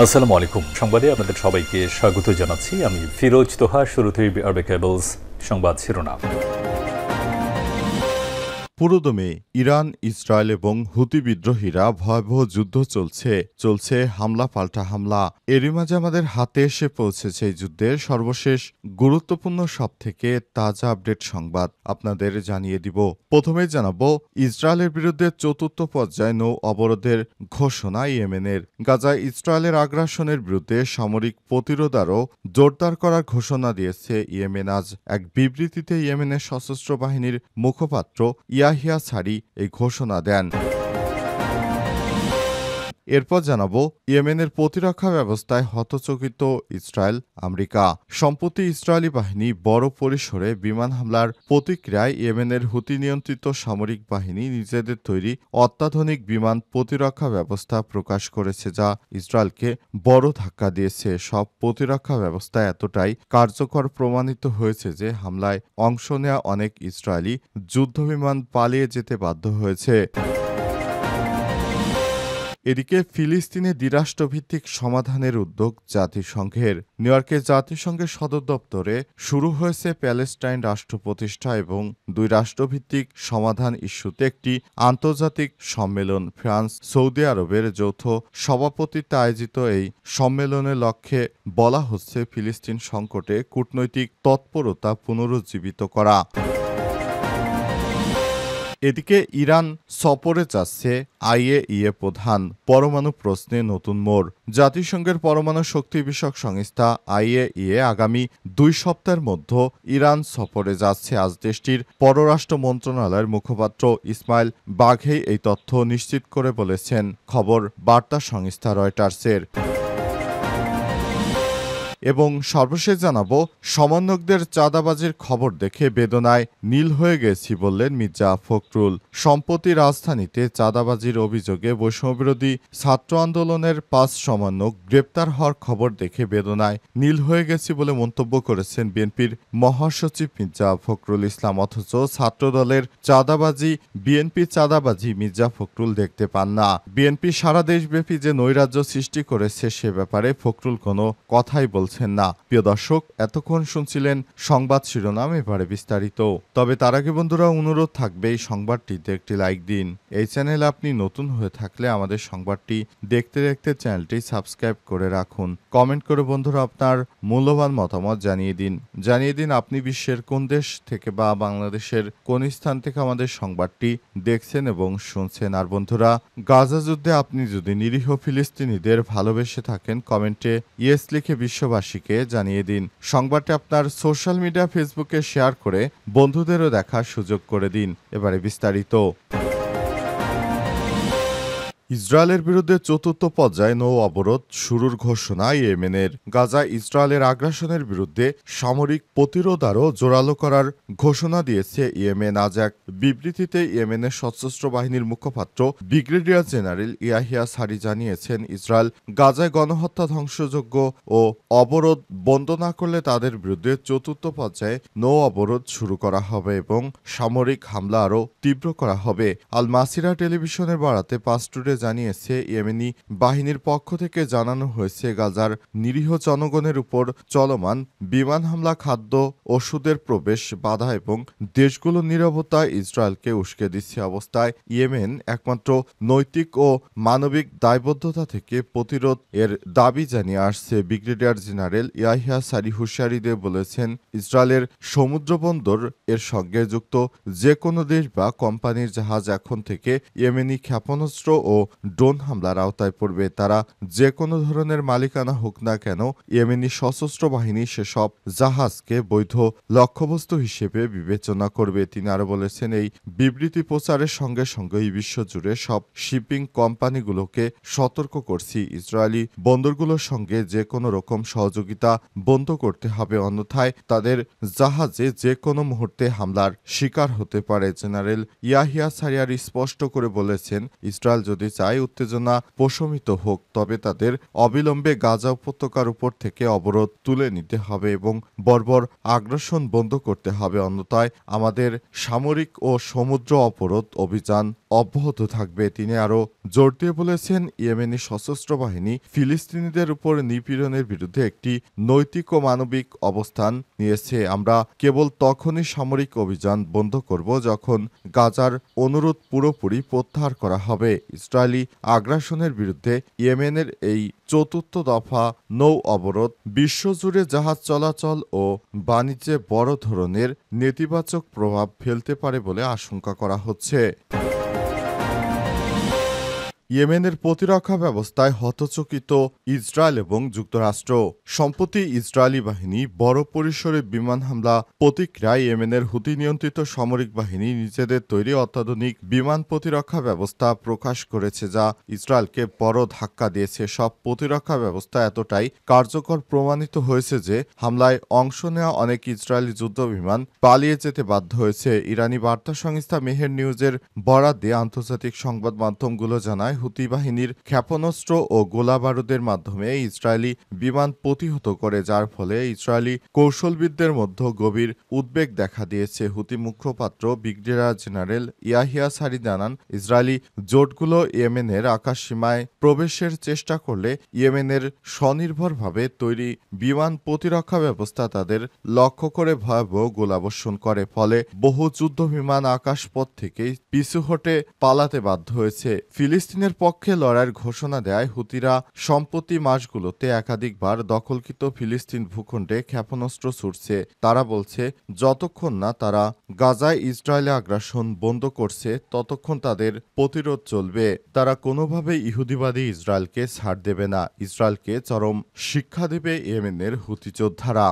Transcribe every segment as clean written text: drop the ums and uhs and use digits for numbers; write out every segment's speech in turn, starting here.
আসসালামু আলাইকুম। সংবাদে আপনাদের সবাইকে স্বাগত জানাচ্ছি। আমি ফিরোজ তোহা। শুরুতেই আরবে কেবলস সংবাদ শিরোনাম। পুরোদমে ইরান, ইসরায়েল এবং হুতি বিদ্রোহীরা ভয়াবহ যুদ্ধ চলছে হামলা পাল্টা হামলা। এরই মাঝে আমাদের হাতে এসে পৌঁছেছে এই যুদ্ধের সর্বশেষ গুরুত্বপূর্ণ সবথেকে তাজা আপডেট সংবাদ আপনাদের জানিয়ে দিব। প্রথমেই জানাবো ইসরায়েলের বিরুদ্ধে চতুর্থ পর্যায়ে নৌ অবরোধের ঘোষণা ইয়েমেনের। গাজায় ইসরায়েলের আগ্রাসনের বিরুদ্ধে সামরিক প্রতিরোধ আরও জোরদার করার ঘোষণা দিয়েছে ইয়েমেন। আজ এক বিবৃতিতে ইয়েমেনের সশস্ত্র বাহিনীর মুখপাত্র ইয়াহিয়া সারি এই ঘোষণা দেন। এরপর জানাবো ইয়েমেনের প্রতিরক্ষা ব্যবস্থায় হতচকিত ইসরায়েল, আমেরিকা। সম্প্রতি ইসরায়েলি বাহিনী বড় পরিসরে বিমান হামলার প্রতিক্রিয়ায় ইয়েমেনের হুতি নিয়ন্ত্রিত সামরিক বাহিনী নিজেদের তৈরি অত্যাধুনিক বিমান প্রতিরক্ষা ব্যবস্থা প্রকাশ করেছে, যা ইসরায়েলকে বড় ধাক্কা দিয়েছে। সব প্রতিরক্ষা ব্যবস্থা এতটাই কার্যকর প্রমাণিত হয়েছে যে হামলায় অংশ নেওয়া অনেক ইসরায়েলি যুদ্ধবিমান পালিয়ে যেতে বাধ্য হয়েছে। এদিকে ফিলিস্তিনে দ্বিরাষ্ট্রভিত্তিক সমাধানের উদ্যোগ জাতিসংঘের। নিউ ইয়র্কে জাতিসংঘের সদর দপ্তরে শুরু হয়েছে প্যালেস্টাইন রাষ্ট্র প্রতিষ্ঠা এবং দুই রাষ্ট্রভিত্তিক সমাধান ইস্যুতে একটি আন্তর্জাতিক সম্মেলন। ফ্রান্স, সৌদি আরবের যৌথ সভাপতিত্বে আয়োজিত এই সম্মেলনের লক্ষ্যে বলা হচ্ছে ফিলিস্তিন সংকটে কূটনৈতিক তৎপরতা পুনরুজ্জীবিত করা। এদিকে ইরান সফরে যাচ্ছে আইএইএ প্রধান। পরমাণু প্রশ্নে নতুন মোড়। জাতিসংঘের পরমাণু শক্তি বিষয়ক সংস্থা আইএইএ আগামী 2 সপ্তাহের মধ্যে ইরান সফরে যাচ্ছে। আজ দেশটির পররাষ্ট্র মন্ত্রণালয়ের মুখপাত্র ইসমাইল বাঘেই এই তথ্য নিশ্চিত করে বলেছেন খবর বার্তা সংস্থা রয়টার্সের। এবং সর্বশেষ জানাবো সমন্বয়কদের চাঁদাবাজির খবর দেখে বেদনায় নীল হয়ে গেছি বললেন মির্জা ফখরুল। সম্প্রতি রাজধানীতে চাঁদাবাজির অভিযোগে বৈষম্যবিরোধী ছাত্র আন্দোলনের 5 সমন্বয়ক গ্রেপ্তার হওয়ার খবর দেখে বেদনায় নীল হয়ে গেছি বলে মন্তব্য করেছেন বিএনপির মহাসচিব মির্জা ফখরুল ইসলাম। অথচ ছাত্রদলের চাঁদাবাজি, বিএনপি চাঁদাবাজি মির্জা ফখরুল দেখতে পান না। বিএনপি সারা দেশব্যাপী যে নৈরাজ্য সৃষ্টি করেছে সে ব্যাপারে ফখরুল কোনো কথাই বলছেন না। প্রিয় দর্শক, এতক্ষণ শুনছিলেন সংবাদ শিরোনাম, এবারে বিস্তারিত। তবে তার আগে বন্ধুরা অনুরোধ থাকবে এই সংবাদটিতে একটি লাইক দিন। এই চ্যানেলে আপনি নতুন হয়ে থাকলে আমাদের সংবাদটি দেখতে দেখতে চ্যানেলটি সাবস্ক্রাইব করে রাখুন। কমেন্ট করে বন্ধুরা আপনার মূল্যবান মতামত জানিয়ে দিন আপনি বিশ্বের কোন দেশ থেকে বা বাংলাদেশের কোন স্থান থেকে আমাদের সংবাদটি দেখছেন এবং শুনছেন। আর বন্ধুরা, গাজা যুদ্ধে আপনি যদি নিরীহ ফিলিস্তিনিদের ভালোবেসে থাকেন কমেন্টে ইয়েস লিখে বিশ্ববাসীকে জানিয়ে দিন। সংবাদটি আপনার সোশ্যাল মিডিয়া ফেসবুকে শেয়ার করে বন্ধুদেরও দেখার সুযোগ করে দিন। এবারে বিস্তারিত। ইসরায়েলের বিরুদ্ধে চতুর্থ পর্যায়ে নৌ অবরোধ শুরুর ঘোষণা ইয়েমেনের। গাজায় ইসরায়েলের আগ্রাসনের বিরুদ্ধে সামরিক প্রতিরোধ আরও জোরালো করার ঘোষণা দিয়েছে ইয়েমেন। আজ এক বিবৃতিতে ইয়েমেনের সশস্ত্র বাহিনীর মুখপাত্র ব্রিগেডিয়ার জেনারেল ইয়াহিয়া সারি জানিয়েছেন, ইসরায়েল গাজায় গণহত্যা, ধ্বংসযজ্ঞ ও অবরোধ বন্ধ না করলে তাদের বিরুদ্ধে চতুর্থ পর্যায়ে নৌ অবরোধ শুরু করা হবে এবং সামরিক হামলা আরও তীব্র করা হবে। আল মাসিরা টেলিভিশনের বরাতে পাস্টুরে জানিয়েছে, ইয়েমেনি বাহিনীর পক্ষ থেকে জানানো হয়েছে গাজার নিরীহ জনগণের উপর চলমান বিমান হামলা, খাদ্য, ওষুধের প্রবেশ বাধা এবং দেশগুলোর নীরবতা ইসরায়েলকে উস্কে দিচ্ছে। অবস্থায় ইয়েমেন একমাত্র নৈতিক ও মানবিক দায়বদ্ধতা থেকে প্রতিরোধ এর দাবি জানিয়ে আসছে। ব্রিগেডিয়ার জেনারেল ইয়াহিয়া সারি হুঁশিয়ারি দিয়ে বলেছেন, ইসরায়েলের সমুদ্রবন্দর এর সঙ্গে যুক্ত যে কোনো দেশ বা কোম্পানির জাহাজ এখন থেকে ইয়েমেনি ক্ষেপণাস্ত্র ও ড্রোন হামলার আওতায় পড়বে। তারা যে কোনো ধরনের মালিকানা হোক না কেন, ইয়েমেনি সশস্ত্র বাহিনী সেসব জাহাজকে বৈধ লক্ষ্যবস্তু হিসেবে বিবেচনা করবে। তিনি আরো বলেছেন, এই বিবৃতি প্রচারের সঙ্গে সঙ্গে বিশ্বজুড়ে সব শিপিং কোম্পানিগুলোকে সতর্ক করছি, ইসরায়েলি বন্দরগুলোর সঙ্গে যে কোনো রকম সহযোগিতা বন্ধ করতে হবে, অন্যথায় তাদের জাহাজে যে কোনো মুহূর্তে হামলার শিকার হতে পারে। জেনারেল ইয়াহিয়া সারিয়ার স্পষ্ট করে বলেছেন, ইসরায়েল যদি চায় উত্তেজনা প্রশমিত হোক, তবে তাদের অবিলম্বে গাজা উপত্যকার উপর থেকে অবরোধ তুলে নিতে হবে এবং বর্বর আগ্রাসন বন্ধ করতে হবে, অন্যথায় আমাদের সামরিক ও সমুদ্র অবরোধ অভিযান অব্যাহত থাকবে। তিনি আরও জোর দিয়ে বলেছেন, ইয়েমেনি সশস্ত্র বাহিনী ফিলিস্তিনিদের উপর নিপীড়নের বিরুদ্ধে একটি নৈতিক ও মানবিক অবস্থান নিয়েছে। আমরা কেবল তখনই সামরিক অভিযান বন্ধ করব যখন গাজার অনুরোধ পুরোপুরি প্রত্যাহার করা হবে। ইসরায়েলি আগ্রাসনের বিরুদ্ধে ইয়েমেনের এই চতুর্থ দফা নৌ অবরোধ বিশ্বজুড়ে জাহাজ চলাচল ও বাণিজ্যে বড় ধরনের নেতিবাচক প্রভাব ফেলতে পারে বলে আশঙ্কা করা হচ্ছে। ইয়েমেনের প্রতিরক্ষা ব্যবস্থায় হতচকিত ইসরায়েল এবং যুক্তরাষ্ট্র। সম্প্রতি ইসরায়েলি বাহিনী বড় পরিসরে বিমান হামলা প্রতিক্রিয়ায় ইয়েমেনের হুতি নিয়ন্ত্রিত সামরিক বাহিনী নিজেদের তৈরি অত্যাধুনিক বিমান প্রতিরক্ষা ব্যবস্থা প্রকাশ করেছে, যা ইসরায়েলকে বড় ধাক্কা দিয়েছে। সব প্রতিরক্ষা ব্যবস্থা এতটাই কার্যকর প্রমাণিত হয়েছে যে হামলায় অংশ নেওয়া অনেক ইসরায়েলি যুদ্ধ বিমান পালিয়ে যেতে বাধ্য হয়েছে। ইরানি বার্তা সংস্থা মেহের নিউজের বরাত দিয়ে আন্তর্জাতিক সংবাদ মাধ্যমগুলো জানায়, হুতি বাহিনীর ক্ষেপণাস্ত্র ও গোলাবারুদের মাধ্যমে ইসরায়েলি বিমান প্রতিহত করে, যার ফলে ইসরায়েলি কৌশলবিদদের মধ্যে গভীর উদ্বেগ দেখা দিয়েছে। হুতি মুখপাত্র ব্রিগেডিয়ার জেনারেল ইয়াহিয়া সারি জানান, ইসরায়েলি জোটগুলো ইয়েমেনের আকাশসীমায় প্রবেশের চেষ্টা করলে ইয়েমেনের স্বনির্ভরভাবে তৈরি বিমান প্রতিরক্ষা ব্যবস্থা তাদের লক্ষ্য করে ভয়াবহ গোলাবর্ষণ করে, ফলে বহু যুদ্ধ বিমান আকাশপথ থেকে পিছু হটে পালাতে বাধ্য হয়েছে। ফিলিস্তিনের পক্ষে লড়াইয়ের ঘোষণা দেয় হুতিরা সম্প্রতি মাসগুলোতে একাধিকবার দখলকৃত ফিলিস্তিন ভূখণ্ডে ক্ষেপণাস্ত্র ছুড়ছে। তারা বলছে, যতক্ষণ না তারা গাজায় ইসরায়েলে আগ্রাসন বন্ধ করছে ততক্ষণ তাদের প্রতিরোধ চলবে। তারা কোনোভাবেই ইহুদিবাদী ইসরায়েলকে ছাড় দেবে না। ইসরায়েলকে চরম শিক্ষা দেবে ইয়েমেনের হুতি যোদ্ধারা।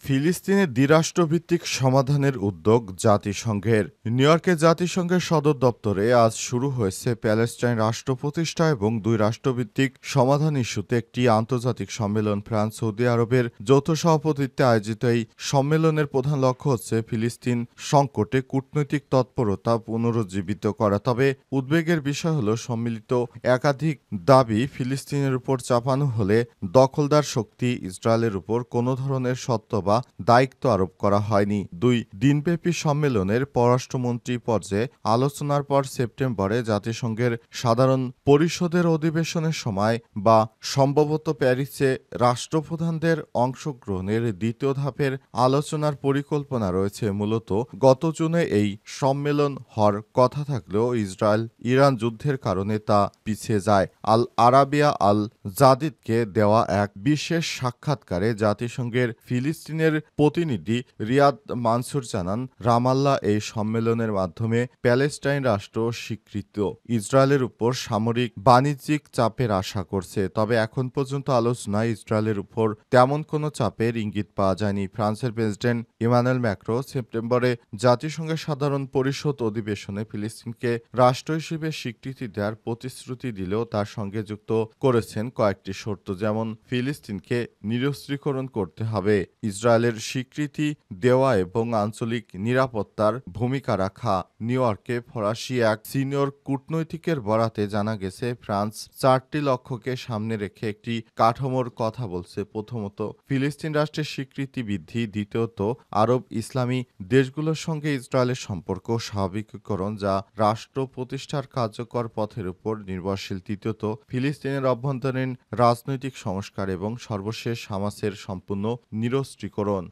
ফিলিস্তিনের দ্বিরাষ্ট্রভিত্তিক সমাধানের উদ্যোগ জাতিসংঘের। নিউ ইয়র্কে জাতিসংঘের সদর দপ্তরে আজ শুরু হয়েছে প্যালেস্টাইন রাষ্ট্র প্রতিষ্ঠা এবং দুই রাষ্ট্রভিত্তিক সমাধান ইস্যুতে একটি আন্তর্জাতিক সম্মেলন। ফ্রান্স, সৌদি আরবের যৌথ সভাপতিত্বে আয়োজিত এই সম্মেলনের প্রধান লক্ষ্য হচ্ছে ফিলিস্তিন সংকটে কূটনৈতিক তৎপরতা পুনরুজ্জীবিত করা। তবে উদ্বেগের বিষয় হল, সম্মিলিত একাধিক দাবি ফিলিস্তিনের উপর চাপানো হলে দখলদার শক্তি ইসরায়েলের উপর কোনো ধরনের সত্য বা দায়িত্ব আরোপ করা হয়নি। দুই দিনব্যাপী সম্মেলনের পররাষ্ট্রমন্ত্রী পর্যায়ে আলোচনার পর সেপ্টেম্বরে জাতিসংঘের সাধারণ পরিষদের অধিবেশনের সময় বা সম্ভবত প্যারিসে রাষ্ট্রপ্রধানদের অংশগ্রহণের দ্বিতীয় ধাপের আলোচনার পরিকল্পনা রয়েছে। মূলত গত জুনে এই সম্মেলন হওয়ার কথা থাকলেও ইসরায়েল ইরান যুদ্ধের কারণে তা পিছিয়ে যায়। আল আরাবিয়া আল জাদিদকে দেওয়া এক বিশেষ সাক্ষাৎকারে জাতিসংঘের ফিলিস্তিনের প্রতিনিধি রিয়াদ মানসুর জানান, রামাল্লাহ এই সম্মেলনের মাধ্যমে প্যালেস্টাইন রাষ্ট্র স্বীকৃত ইসরায়েলের উপর সামরিক বাণিজ্যিক চাপের আশা করছে। তবে এখন পর্যন্ত আলোচনায় ইসরায়েলের উপর তেমন কোনো চাপের ইঙ্গিত পাওয়া যায়নি। ফ্রান্সের প্রেসিডেন্ট ইমানুয়েল ম্যাক্রো সেপ্টেম্বরে জাতিসংঘের সাধারণ পরিষদ অধিবেশনে ফিলিস্তিনকে রাষ্ট্র হিসেবে স্বীকৃতি দেওয়ার প্রতিশ্রুতি দিলেও তার সঙ্গে যুক্ত করেছেন কয়েকটি শর্ত, যেমন ফিলিস্তিনকে নিরস্ত্রীকরণ করতে হবে, ইসরায়েলের স্বীকৃতি দেওয়া এবং আঞ্চলিক নিরাপত্তার ভূমিকা রাখা। নিউ ইয়র্কে ফরাসি এক সিনিয়র কূটনৈতিকের বরাতে জানা গেছে, ফ্রান্স চারটি লক্ষ্যকে সামনে রেখে একটি কাঠামোর কথা বলছে। প্রথমত, ফিলিস্তিন রাষ্ট্রের স্বীকৃতি বৃদ্ধি। দ্বিতীয়ত, আরব ইসলামী দেশগুলোর সঙ্গে ইসরায়েলের সম্পর্ক স্বাভাবিকীকরণ, যা রাষ্ট্র প্রতিষ্ঠার কার্যকর পথের উপর নির্ভরশীল। তৃতীয়ত, ফিলিস্তিনের অভ্যন্তরীণ রাজনৈতিক সংস্কার এবং সর্বশেষ হামাসের সম্পূর্ণ নিরস্ত্রীকরণ।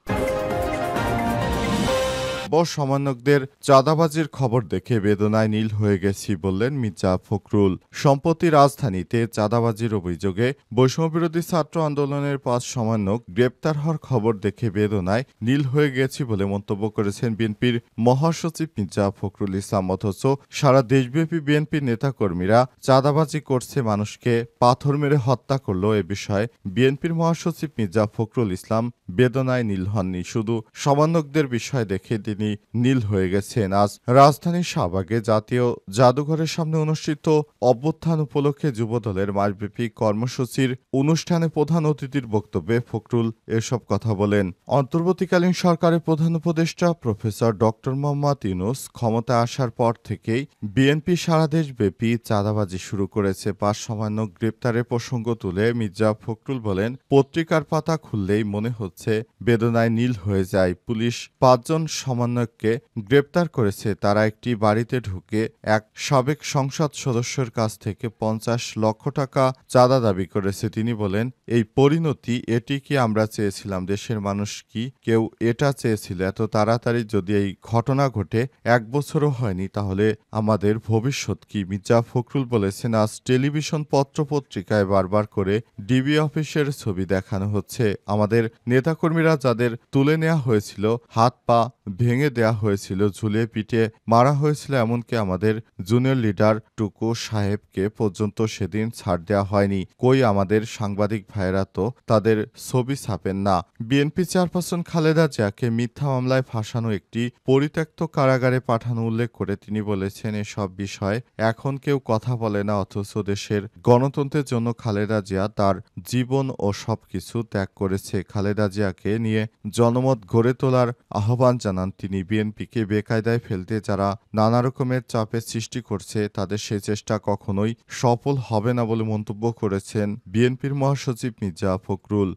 সমন্বয়কদের চাঁদাবাজির খবর দেখে বেদনায় নীল হয়ে গেছি বললেন মির্জা ফখরুল। সম্প্রতি রাজধানীতে চাঁদাবাজির অভিযোগে বৈষম্যবিরোধী ছাত্র আন্দোলনের 5 সমন্বয়ক গ্রেপ্তার হওয়ার খবর দেখে বেদনায় নীল হয়ে গেছি বলে মন্তব্য করেছেন বিএনপির মহাসচিব মির্জা ফখরুল ইসলাম। অথচ সারা দেশব্যাপী বিএনপির নেতাকর্মীরা চাঁদাবাজি করছে, মানুষকে পাথর মেরে হত্যা করলো। এ বিষয়ে বিএনপির মহাসচিব মির্জা ফখরুল ইসলাম বেদনায় নীল হননি। শুধু সমন্বয়কদের বিষয় দেখে তিনি তিনি নীল হয়ে গেছেন। আজ রাজধানীর শাহবাগে জাতীয় জাদুঘরের সামনে অনুষ্ঠিত অভ্যুত্থান উপলক্ষে যুবদলের মাসব্যাপী কর্মসূচির অনুষ্ঠানে প্রধান অতিথির বক্তব্যে ফখরুল এসব কথা বলেন। অন্তর্বর্তীকালীন সরকারের প্রধান উপদেষ্টা প্রফেসর ডক্টর মোহাম্মদ ইউনূস ক্ষমতায় আসার পর থেকেই বিএনপি সারা দেশব্যাপী চাঁদাবাজি শুরু করেছে। ৫ সামান্য গ্রেপ্তারের প্রসঙ্গ তুলে মির্জা ফখরুল বলেন, পত্রিকার পাতা খুললেই মনে হচ্ছে বেদনায় নীল হয়ে যায়। পুলিশ ৫ জন সমন্বয়ককে গ্রেপ্তার করেছে। তারা একটি বাড়িতে ঢুকে এক সাবেক সংসদ সদস্যের কাছ থেকে ৫০ লক্ষ টাকা চাঁদা দাবি করেছে। তিনি বলেন, এই পরিণতি, এটি কি আমরা চেয়েছিলাম? দেশের মানুষ কি কেউ এটা চেয়েছিল? এত তাড়াতাড়ি যদি এই ঘটনা ঘটে, ১ বছরও হয়নি, তাহলে আমাদের ভবিষ্যৎ কি? মির্জা ফখরুল বলেছেন, আজ টেলিভিশন পত্রপত্রিকায় বারবার করে ডিবি অফিসের ছবি দেখানো হচ্ছে। আমাদের নেতাকর্মীরা যাদের তুলে নেওয়া হয়েছিল, হাত পা ভেঙে দেয়া হয়েছিল, ঝুলিয়ে পিটিয়ে মারা হয়েছিল, এমনকি আমাদের জুনিয়র লিডার টুকু সাহেবকে পর্যন্ত সেদিন ছাড় দেওয়া হয়নি। কই আমাদের সাংবাদিক ভাইয়েরা তো তাদের ছবি ছাপেন না। বিএনপি চেয়ারপারসন খালেদা জিয়াকে মিথ্যা মামলায় ফাঁসানো, একটি পরিত্যক্ত কারাগারে পাঠানো উল্লেখ করে তিনি বলেছেন, এসব বিষয়ে এখন কেউ কথা বলে না, অথচ দেশের গণতন্ত্রের জন্য খালেদা জিয়া তার জীবন ও সবকিছু ত্যাগ করেছে। খালেদা জিয়াকে নিয়ে জনমত গড়ে তোলার আহ্বান জানান তিনি। বিএনপিকে বেকায়দায় ফেলতে যারা নানা রকমের চাপের সৃষ্টি করছে, তাদের সেই চেষ্টা কখনোই সফল হবে না বলে মন্তব্য করেছেন বিএনপির মহাসচিব মির্জা ফখরুল।